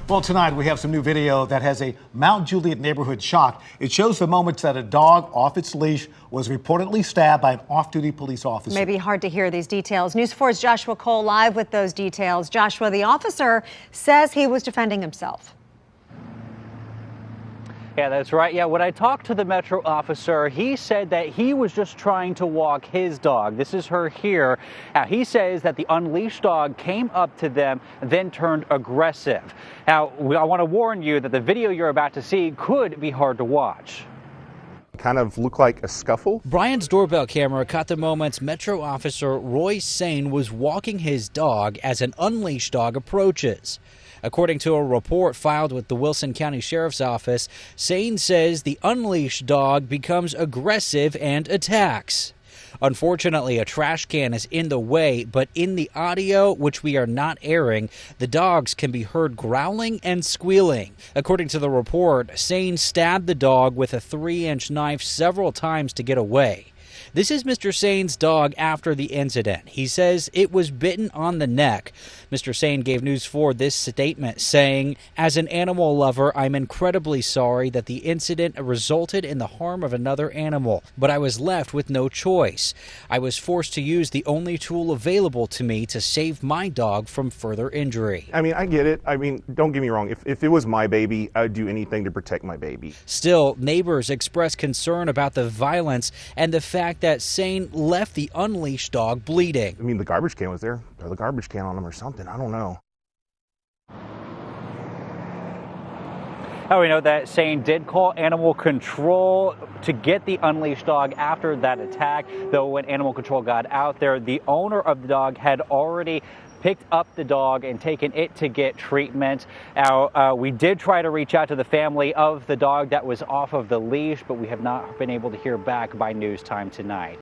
Well, tonight we have some new video that has a Mount Juliet neighborhood shocked. It shows the moments that a dog off its leash was reportedly stabbed by an off-duty police officer. Maybe hard to hear these details. News 4's Joshua Cole live with those details. Joshua, the officer says he was defending himself. Yeah, that's right. Yeah, when I talked to the Metro officer, he said that he was just trying to walk his dog. This is her here. Now, he says that the unleashed dog came up to them and then turned aggressive. Now, I want to warn you that the video you're about to see could be hard to watch. Kind of looked like a scuffle. Brian's doorbell camera caught the moments Metro officer Roy Sane was walking his dog as an unleashed dog approaches. According to a report filed with the Wilson County Sheriff's Office, Sane says the unleashed dog becomes aggressive and attacks. Unfortunately, a trash can is in the way, but in the audio, which we are not airing, the dogs can be heard growling and squealing. According to the report, Sane stabbed the dog with a 3-inch knife several times to get away. This is Mr. Sane's dog after the incident. He says it was bitten on the neck. Mr. Sane gave News 4 this statement saying, "As an animal lover, I'm incredibly sorry that the incident resulted in the harm of another animal, but I was left with no choice. I was forced to use the only tool available to me to save my dog from further injury." I mean, I get it. I mean, don't get me wrong. If it was my baby, I would do anything to protect my baby. Still, neighbors expressed concern about the violence and the fact that Sane left the unleashed dog bleeding. I mean, the garbage can was there. Throw the garbage can on him or something. I don't know. Now, we know that Sane did call animal control to get the unleashed dog after that attack. Though when animal control got out there, the owner of the dog had already picked up the dog and taken it to get treatment. Now, we did try to reach out to the family of the dog that was off of the leash, but we have not been able to hear back by news time tonight.